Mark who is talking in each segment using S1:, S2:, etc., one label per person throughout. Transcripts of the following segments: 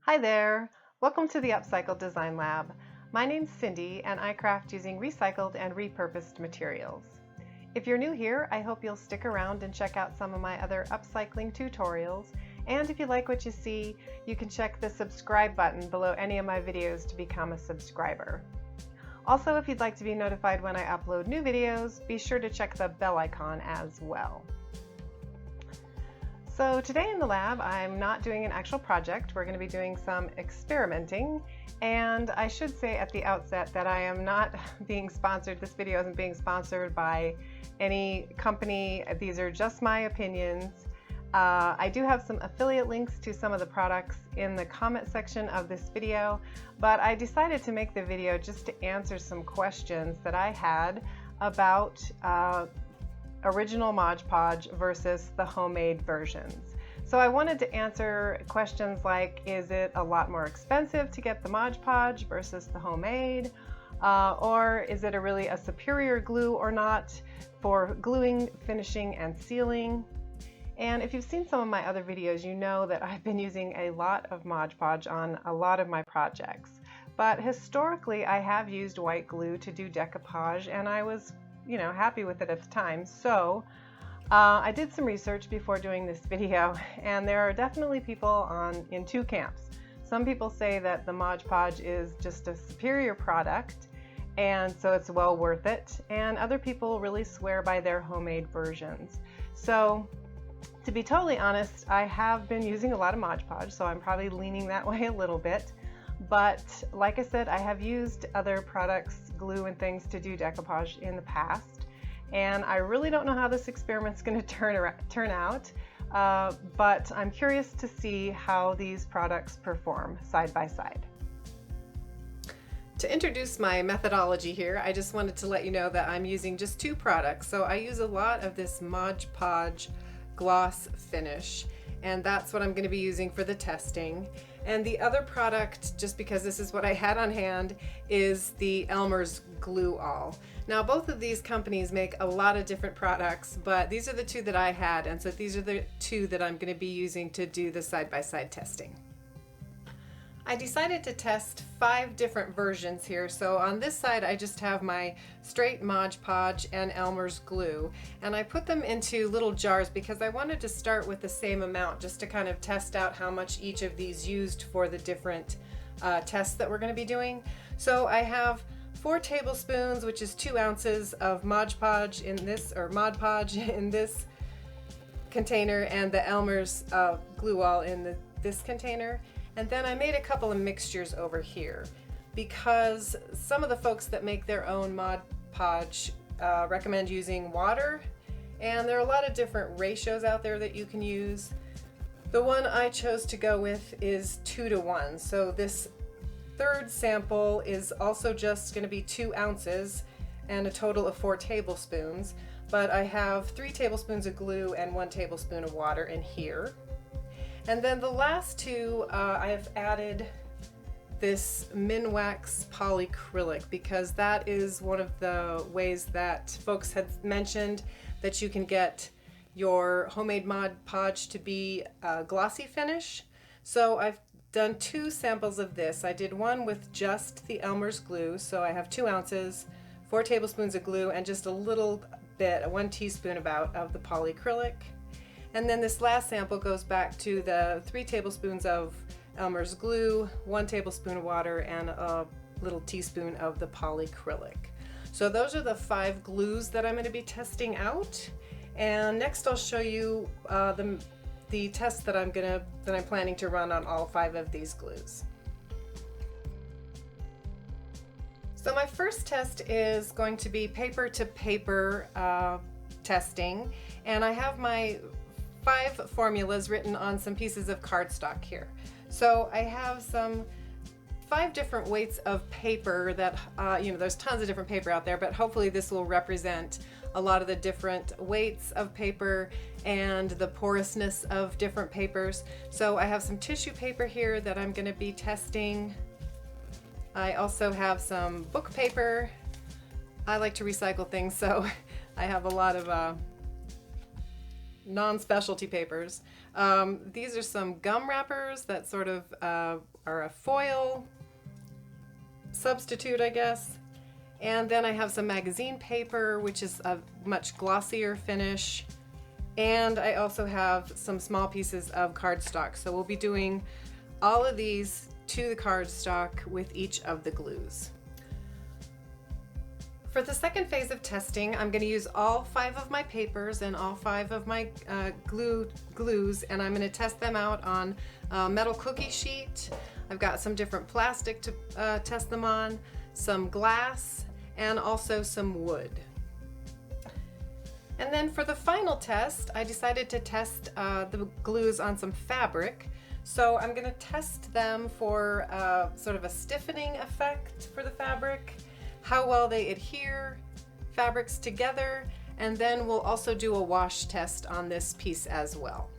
S1: Hi there! Welcome to the Upcycled Design Lab. My name's Cindy and I craft using recycled and repurposed materials. If you're new here, I hope you'll stick around and check out some of my other upcycling tutorials. And if you like what you see, you can check the subscribe button below any of my videos to become a subscriber. Also, if you'd like to be notified when I upload new videos, be sure to check the bell icon as well. So today in the lab, I'm not doing an actual project. We're going to be doing some experimenting. And I should say at the outset that I am not being sponsored. This video isn't being sponsored by any company. These are just my opinions. I do have some affiliate links to some of the products in the comment section of this video, but I decided to make the video just to answer some questions that I had about original Mod Podge versus the homemade versions. So I wanted to answer questions like, is it a lot more expensive to get the Mod Podge versus the homemade? Or is it really a superior glue or not for gluing, finishing, and sealing? And if you've seen some of my other videos, you know that I've been using a lot of Mod Podge on a lot of my projects. But historically, I have used white glue to do decoupage, and I was happy with it at the time. So I did some research before doing this video, and there are definitely people in two camps. Some people say that the Mod Podge is just a superior product, and so it's well worth it. And other people really swear by their homemade versions. So to be totally honest, I have been using a lot of Mod Podge, so I'm probably leaning that way a little bit. But like I said, I have used other products, glue and things, to do decoupage in the past, and I really don't know how this experiment's going to turn out, but I'm curious to see how these products perform side by side. To introduce my methodology here, I just wanted to let you know that I'm using just two products. So I use a lot of this Mod Podge gloss finish, and that's what I'm going to be using for the testing. And the other product, just because this is what I had on hand, is the Elmer's Glue All. Now, both of these companies make a lot of different products, but these are the two that I had, and so these are the two that I'm going to be using to do the side-by-side testing. I decided to test 5 different versions here. So on this side, I just have my straight Mod Podge and Elmer's glue, and I put them into little jars because I wanted to start with the same amount just to kind of test out how much each of these used for the different tests that we're going to be doing. So I have 4 tablespoons, which is 2 ounces of Mod Podge in this, or Mod Podge in this container, and the Elmer's glue all in this container. And then I made a couple of mixtures over here because some of the folks that make their own Mod Podge recommend using water, and there are a lot of different ratios out there that you can use. The one I chose to go with is 2:1. So this third sample is also just going to be 2 ounces and a total of 4 tablespoons, but I have 3 tablespoons of glue and 1 tablespoon of water in here. And then the last 2, I have added this Minwax polycrylic because that is one of the ways that folks had mentioned that you can get your homemade Mod Podge to be a glossy finish. So I've done 2 samples of this. I did one with just the Elmer's glue, so I have 2 ounces, 4 tablespoons of glue, and just a little bit, 1 teaspoon about, of the polycrylic. And then this last sample goes back to the 3 tablespoons of Elmer's glue, 1 tablespoon of water, and a little teaspoon of the polycrylic. So those are the 5 glues that I'm going to be testing out. And next I'll show you the test that I'm planning to run on all 5 of these glues. So my first test is going to be paper to paper testing, and I have my 5 formulas written on some pieces of cardstock here. So I have some 5 different weights of paper that, there's tons of different paper out there, but hopefully this will represent a lot of the different weights of paper and the porousness of different papers. So I have some tissue paper here that I'm going to be testing. I also have some book paper. I like to recycle things, so I have a lot of non-specialty papers. These are some gum wrappers that sort of are a foil substitute, I guess. And then I have some magazine paper, which is a much glossier finish. And I also have some small pieces of cardstock. So we'll be doing all of these to the cardstock with each of the glues. For the second phase of testing, I'm going to use all 5 of my papers and all 5 of my glues, and I'm going to test them out on a metal cookie sheet. I've got some different plastic to test them on, some glass, and also some wood. And then for the final test, I decided to test the glues on some fabric. So I'm going to test them for sort of a stiffening effect for the fabric, how well they adhere fabrics together, and then we'll also do a wash test on this piece as well.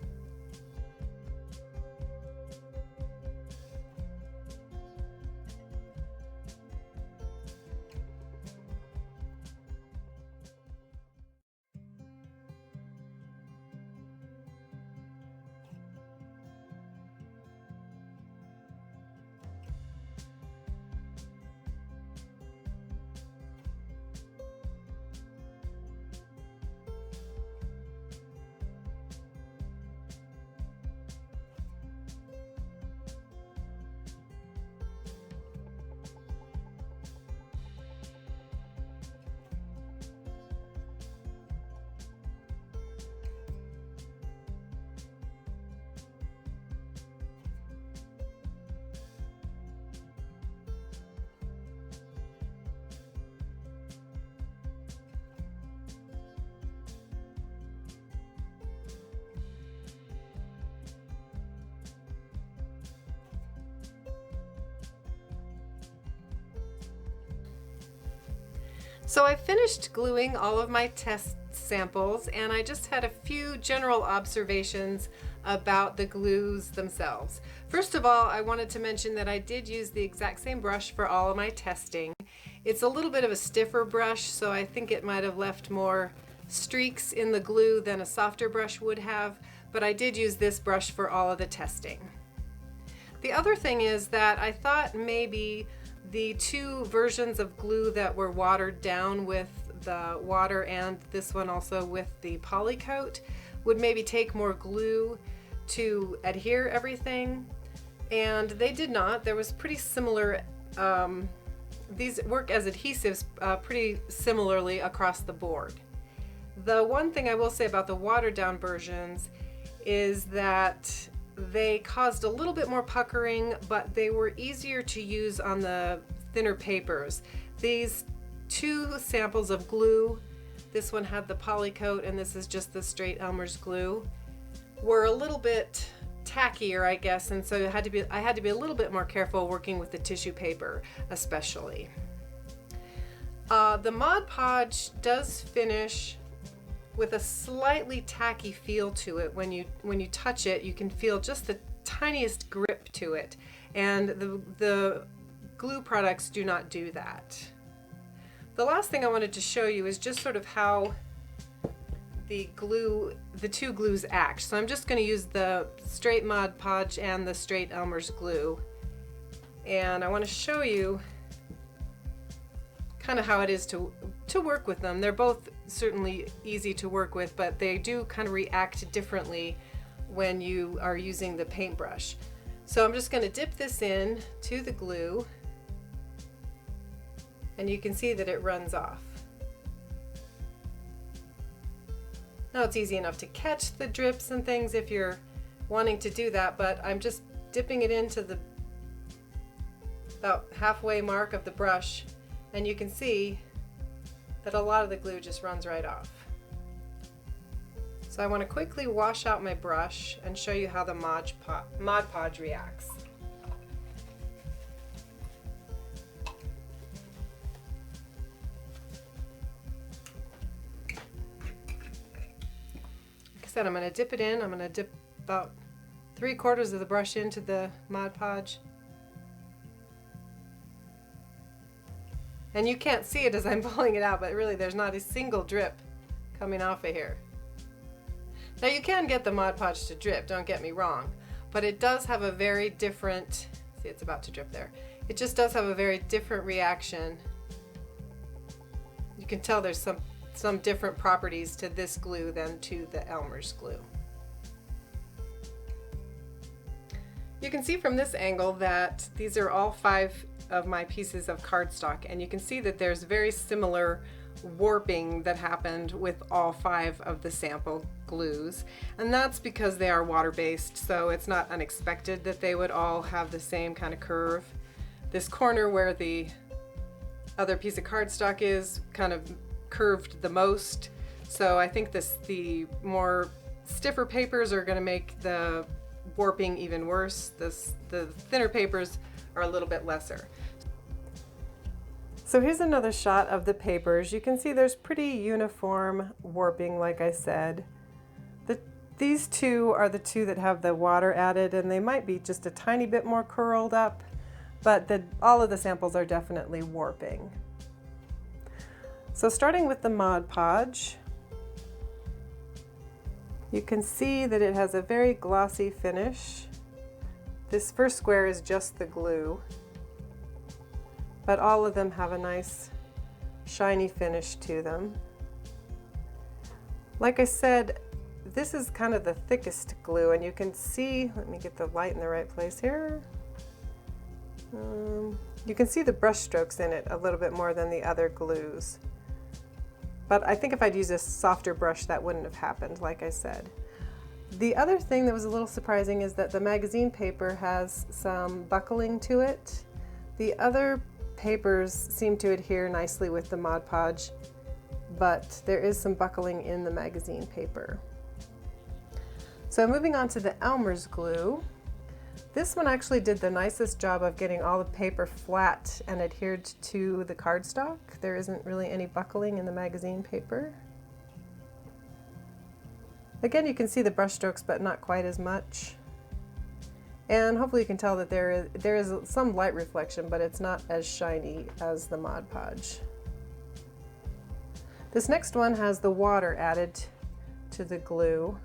S1: So I finished gluing all of my test samples, and I just had a few general observations about the glues themselves. First of all, I wanted to mention that I did use the exact same brush for all of my testing. It's a little bit of a stiffer brush, so I think it might have left more streaks in the glue than a softer brush would have, but I did use this brush for all of the testing. The other thing is that I thought maybe the 2 versions of glue that were watered down with the water and this one also with the Polycoat would maybe take more glue to adhere everything, and they did not. There was pretty similar, these work as adhesives pretty similarly across the board. The one thing I will say about the watered down versions is that they caused a little bit more puckering, but they were easier to use on the thinner papers. These 2 samples of glue, this one had the Polycoat and this is just the straight Elmer's glue, were a little bit tackier, I guess, and so I had to be a little bit more careful working with the tissue paper especially. The Mod Podge does finish with a slightly tacky feel to it. When you touch it, you can feel just the tiniest grip to it, and the glue products do not do that. The last thing I wanted to show you is just sort of how the 2 glues act. So I'm just going to use the straight Mod Podge and the straight Elmer's glue, and I want to show you kind of how it is to work with them. They're both certainly easy to work with, but they do kind of react differently when you are using the paintbrush. So I'm just going to dip this in to the glue, and you can see that it runs off. Now it's easy enough to catch the drips and things if you're wanting to do that, but I'm just dipping it into the about halfway mark of the brush, and you can see that a lot of the glue just runs right off. So I want to quickly wash out my brush and show you how the Mod Podge reacts. Like I said, I'm going to dip it in. I'm going to dip about 3/4 of the brush into the Mod Podge. And you can't see it as I'm pulling it out, but really there's not a single drip coming off of here. Now you can get the Mod Podge to drip, don't get me wrong, but it does have a very different, see it's about to drip there, it just does have a very different reaction. You can tell there's some different properties to this glue than to the Elmer's glue. You can see from this angle that these are all 5 of my pieces of cardstock, and you can see that there's very similar warping that happened with all 5 of the sample glues, and that's because they are water-based, so it's not unexpected that they would all have the same kind of curve. This corner where the other piece of cardstock is kind of curved the most, so I think the more stiffer papers are going to make the warping even worse. The thinner papers are a little bit lesser. So here's another shot of the papers. You can see there's pretty uniform warping, like I said. These 2 are the 2 that have the water added, and they might be just a tiny bit more curled up, but all of the samples are definitely warping. So starting with the Mod Podge, you can see that it has a very glossy finish. This first square is just the glue, but all of them have a nice shiny finish to them. Like I said, this is kind of the thickest glue, and you can see, let me get the light in the right place here. You can see the brush strokes in it a little bit more than the other glues. But I think if I'd used a softer brush, that wouldn't have happened, like I said. The other thing that was a little surprising is that the magazine paper has some buckling to it. The other papers seem to adhere nicely with the Mod Podge, but there is some buckling in the magazine paper. So moving on to the Elmer's glue. This one actually did the nicest job of getting all the paper flat and adhered to the cardstock. There isn't really any buckling in the magazine paper. Again, you can see the brush strokes, but not quite as much. And hopefully you can tell that there is some light reflection, but it's not as shiny as the Mod Podge. This next one has the water added to the glue.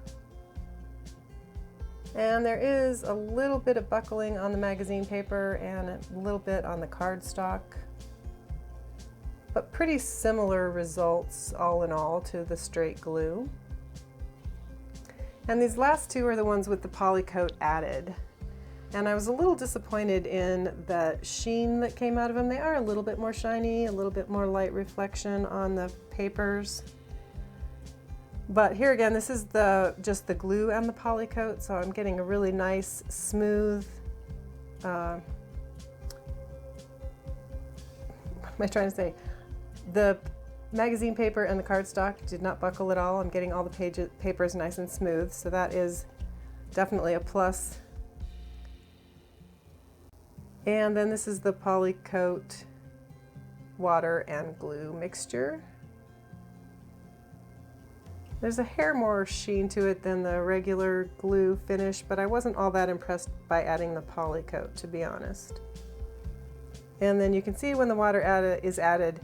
S1: And there is a little bit of buckling on the magazine paper and a little bit on the cardstock, but pretty similar results all in all to the straight glue. And these last 2 are the ones with the Polycoat added. And I was a little disappointed in the sheen that came out of them. They are a little bit more shiny, a little bit more light reflection on the papers. But here again, this is just the glue and the Polycoat, so I'm getting a really nice, smooth, what am I trying to say? The magazine paper and the cardstock did not buckle at all. I'm getting all the papers nice and smooth, so that is definitely a plus. And then this is the Polycoat water and glue mixture. There's a hair more sheen to it than the regular glue finish, but I wasn't all that impressed by adding the Polycoat, to be honest. And then you can see when the water is added,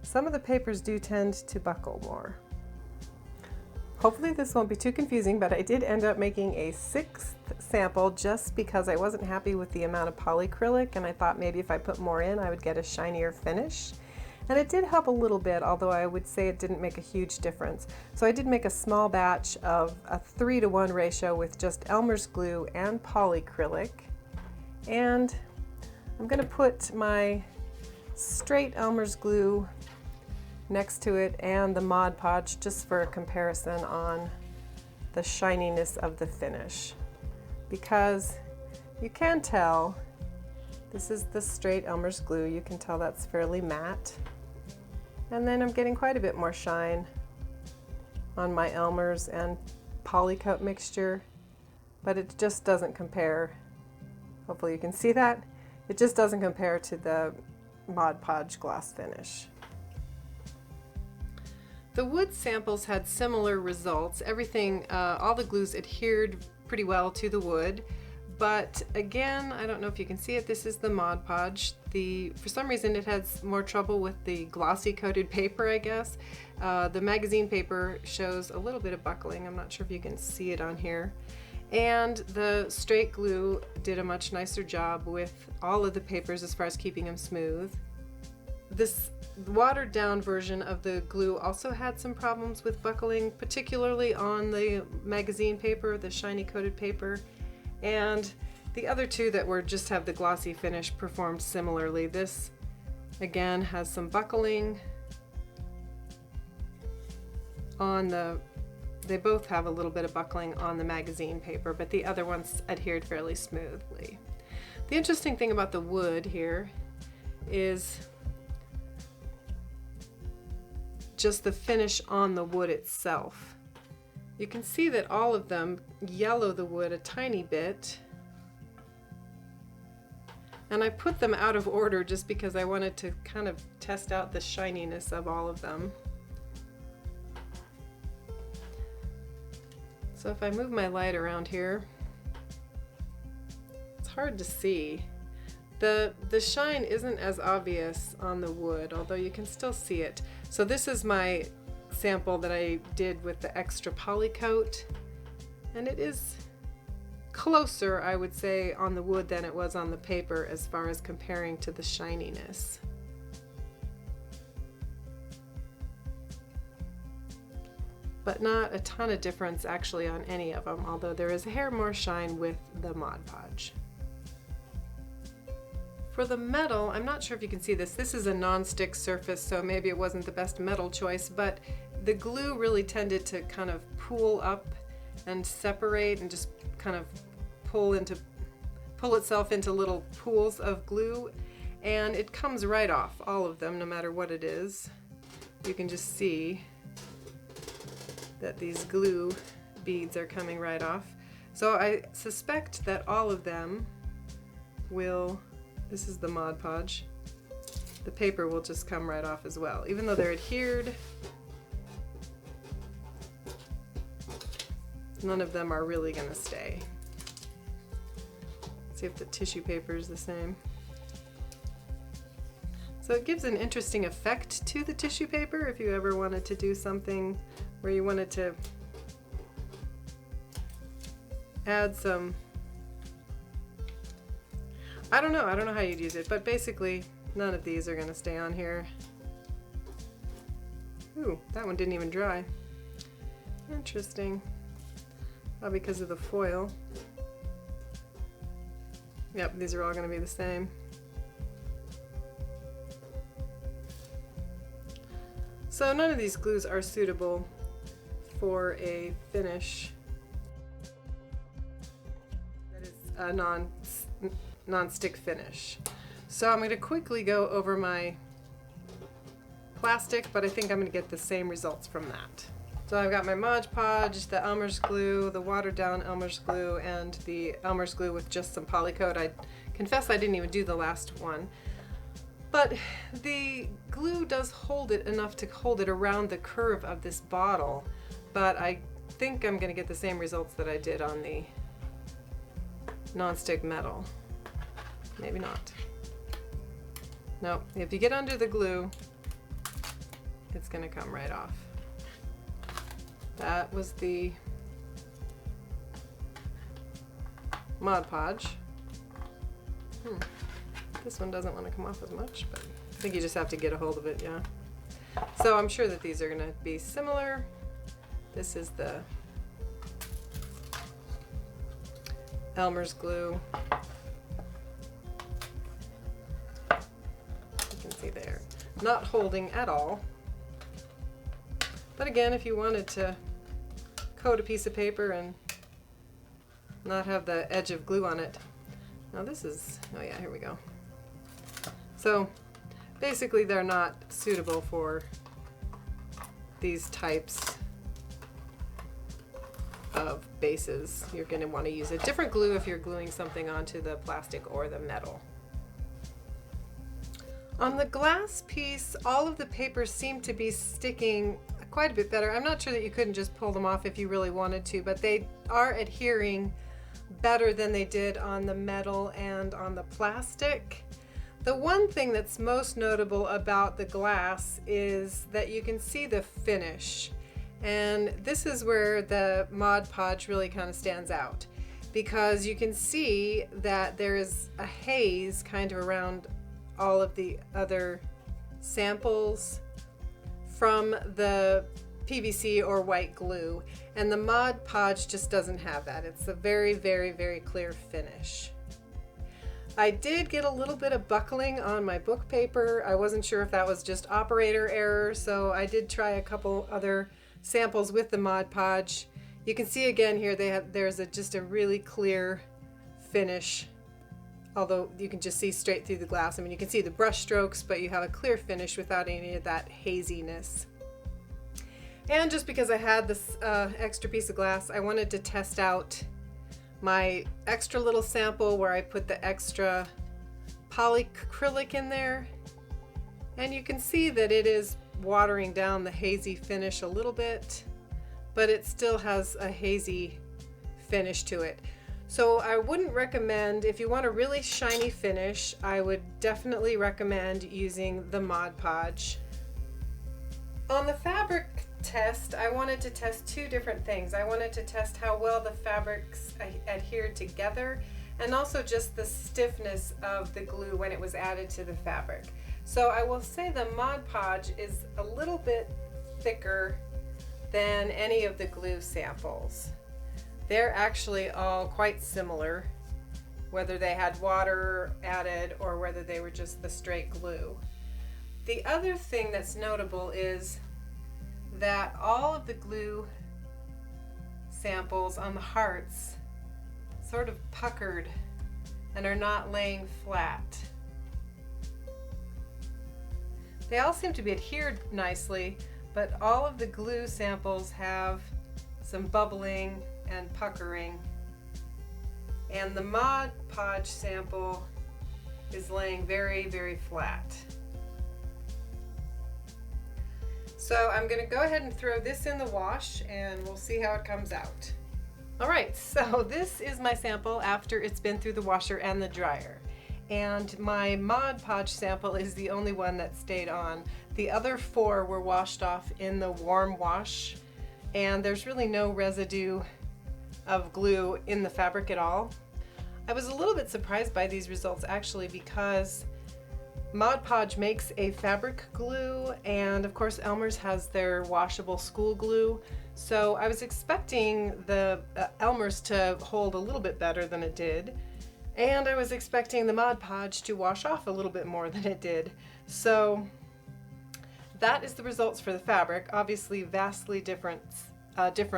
S1: some of the papers do tend to buckle more. Hopefully this won't be too confusing, but I did end up making a 6th sample just because I wasn't happy with the amount of polyacrylic, and I thought maybe if I put more in, I would get a shinier finish. And it did help a little bit, although I would say it didn't make a huge difference. So I did make a small batch of a 3-to-1 ratio with just Elmer's glue and polyacrylic. And I'm going to put my straight Elmer's glue next to it and the Mod Podge just for a comparison on the shininess of the finish. Because you can tell, this is the straight Elmer's glue, you can tell that's fairly matte. And then I'm getting quite a bit more shine on my Elmer's and Polycoat mixture, but it just doesn't compare. Hopefully you can see that. It just doesn't compare to the Mod Podge gloss finish. The wood samples had similar results. Everything, all the glues adhered pretty well to the wood, But again, I don't know if you can see it, this is the Mod Podge. For some reason it has more trouble with the glossy coated paper, I guess. The magazine paper shows a little bit of buckling. I'm not sure if you can see it on here. And the straight glue did a much nicer job with all of the papers as far as keeping them smooth. This watered down version of the glue also had some problems with buckling, particularly on the magazine paper, the shiny coated paper. And the other two that just have the glossy finish performed similarly. This again has some buckling on they both have a little bit of buckling on the magazine paper, but the other ones adhered fairly smoothly. The interesting thing about the wood here is just the finish on the wood itself. You can see that all of them yellow the wood a tiny bit, and I put them out of order just because I wanted to kind of test out the shininess of all of them. So if I move my light around here, it's hard to see. The shine isn't as obvious on the wood, although you can still see it. So this is my sample that I did with the extra poly coat, and it is closer, I would say, on the wood than it was on the paper as far as comparing to the shininess. But not a ton of difference actually on any of them, although there is a hair more shine with the Mod Podge. For the metal, I'm not sure if you can see this. This is a non-stick surface, so maybe it wasn't the best metal choice, but the glue really tended to kind of pool up and separate and just kind of pull itself into little pools of glue, and it comes right off, all of them, no matter what it is. You can just see that these glue beads are coming right off. So I suspect that all of them will, this is the Mod Podge, the paper will just come right off as well. Even though they're adhered, none of them are really gonna stay. Let's see if the tissue paper is the same. So it gives an interesting effect to the tissue paper if you ever wanted to do something where you wanted to add some, I don't know how you'd use it, but basically none of these are going to stay on here. Ooh, that one didn't even dry. Interesting. Probably because of the foil. Yep, these are all going to be the same. So none of these glues are suitable for a finish that is a non-stick finish. So I'm going to quickly go over my plastic, but I think I'm going to get the same results from that. So I've got my Mod Podge, the Elmer's glue, the watered down Elmer's glue, and the Elmer's glue with just some polycoat. I confess I didn't even do the last one. But the glue does hold it enough to hold it around the curve of this bottle, but I think I'm going to get the same results that I did on the non-stick metal. Maybe not. No, if you get under the glue, it's going to come right off. That was the Mod Podge. This one doesn't want to come off as much, but I think you just have to get a hold of it, yeah. So I'm sure that these are going to be similar. This is the Elmer's glue. You can see there, not holding at all. But again, if you wanted to coat a piece of paper and not have the edge of glue on it. Now this is, oh yeah, here we go. So basically they're not suitable for these types of bases. You're going to want to use a different glue if you're gluing something onto the plastic or the metal. On the glass piece, all of the papers seem to be sticking quite a bit better. I'm not sure that you couldn't just pull them off if you really wanted to, but they are adhering better than they did on the metal and on the plastic. The one thing that's most notable about the glass is that you can see the finish. And this is where the Mod Podge really kind of stands out, because you can see that there is a haze kind of around all of the other samples from the PVC or white glue, and the Mod Podge just doesn't have that. It's a very, very, very clear finish. I did get a little bit of buckling on my book paper. I wasn't sure if that was just operator error, so I did try a couple other samples with the Mod Podge. You can see again here there's just a really clear finish, although you can just see straight through the glass. I mean, you can see the brush strokes, but you have a clear finish without any of that haziness. And just because I had this extra piece of glass, I wanted to test out my extra little sample where I put the extra polyacrylic in there. And you can see that it is watering down the hazy finish a little bit, but it still has a hazy finish to it. So I wouldn't recommend, if you want a really shiny finish, I would definitely recommend using the Mod Podge. On the fabric test, I wanted to test two different things. I wanted to test how well the fabrics adhered together, and also just the stiffness of the glue when it was added to the fabric. So I will say the Mod Podge is a little bit thicker than any of the glue samples. They're actually all quite similar, whether they had water added or whether they were just the straight glue. The other thing that's notable is that all of the glue samples on the hearts sort of puckered and are not laying flat. They all seem to be adhered nicely, but all of the glue samples have some bubbling and puckering. And the Mod Podge sample is laying very, very flat. So I'm going to go ahead and throw this in the wash and we'll see how it comes out. Alright, so this is my sample after it's been through the washer and the dryer. And my Mod Podge sample is the only one that stayed on. The other four were washed off in the warm wash, and there's really no residue of glue in the fabric at all. I was a little bit surprised by these results actually, because Mod Podge makes a fabric glue, and of course Elmer's has their washable school glue, so I was expecting the Elmer's to hold a little bit better than it did, and I was expecting the Mod Podge to wash off a little bit more than it did. So that is the results for the fabric. Obviously vastly different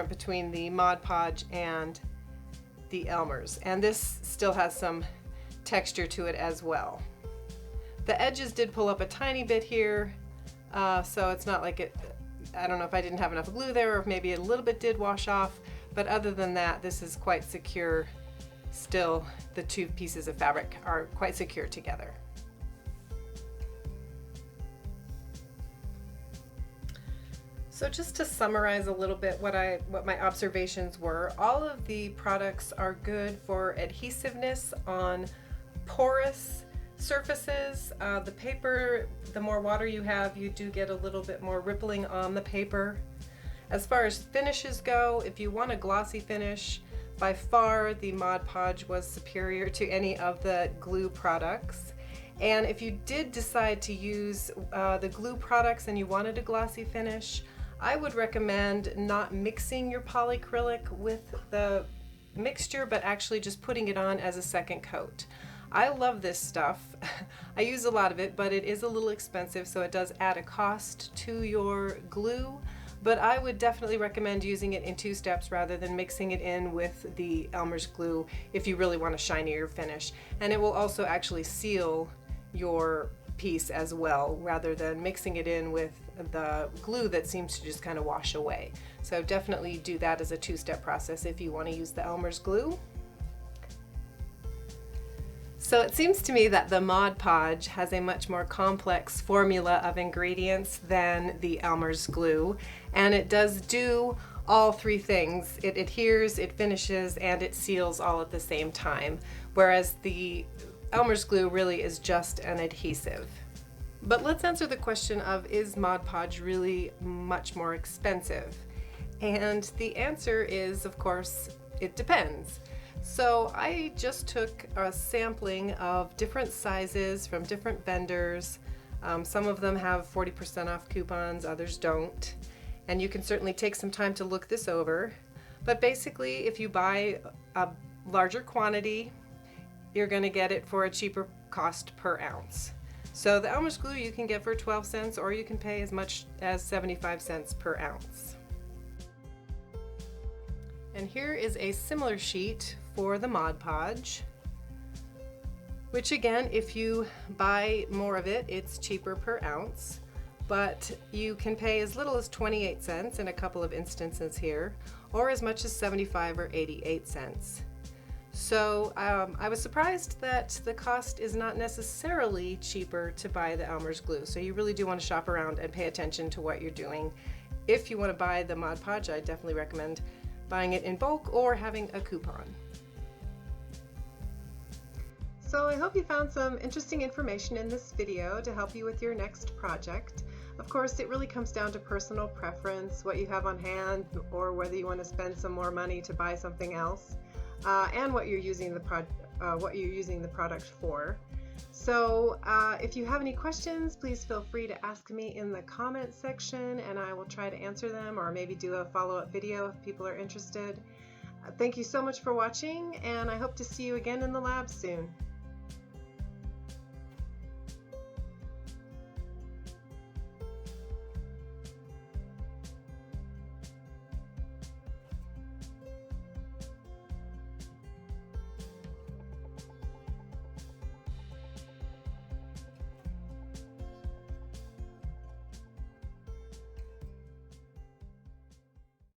S1: between the Mod Podge and the Elmer's, and this still has some texture to it as well. The edges did pull up a tiny bit here, so it's not like it, I don't know if I didn't have enough glue there or if maybe a little bit did wash off, but other than that, this is quite secure. Still, the two pieces of fabric are quite secure together. So just to summarize a little bit what my observations were, all of the products are good for adhesiveness on porous surfaces. The paper, the more water you have, you do get a little bit more rippling on the paper. As far as finishes go, if you want a glossy finish, by far the Mod Podge was superior to any of the glue products. And if you did decide to use the glue products and you wanted a glossy finish, I would recommend not mixing your polyacrylic with the mixture, but actually just putting it on as a second coat. I love this stuff. I use a lot of it, but it is a little expensive, so it does add a cost to your glue. But I would definitely recommend using it in two steps rather than mixing it in with the Elmer's glue if you really want a shinier finish. And it will also actually seal your piece as well, rather than mixing it in with the glue that seems to just kind of wash away. So definitely do that as a two-step process if you want to use the Elmer's glue. So it seems to me that the Mod Podge has a much more complex formula of ingredients than the Elmer's glue, and it does do all three things. It adheres, it finishes, and it seals all at the same time, whereas the Elmer's glue really is just an adhesive. But let's answer the question of, is Mod Podge really much more expensive? And the answer is, of course, it depends. So I just took a sampling of different sizes from different vendors. Some of them have 40% off coupons, others don't. And you can certainly take some time to look this over. But basically, if you buy a larger quantity, you're going to get it for a cheaper cost per ounce. So the Elmer's glue you can get for 12 cents, or you can pay as much as 75 cents per ounce. And here is a similar sheet for the Mod Podge, which again, if you buy more of it, it's cheaper per ounce, but you can pay as little as 28 cents in a couple of instances here, or as much as 75 or 88 cents. So I was surprised that the cost is not necessarily cheaper to buy the Elmer's glue. So you really do want to shop around and pay attention to what you're doing. If you want to buy the Mod Podge, I definitely recommend buying it in bulk or having a coupon. So I hope you found some interesting information in this video to help you with your next project. Of course, it really comes down to personal preference, what you have on hand, or whether you want to spend some more money to buy something else. And what you're using the product for. So if you have any questions, please feel free to ask me in the comment section, and I will try to answer them, or maybe do a follow-up video if people are interested. Thank you so much for watching, and I hope to see you again in the lab soon.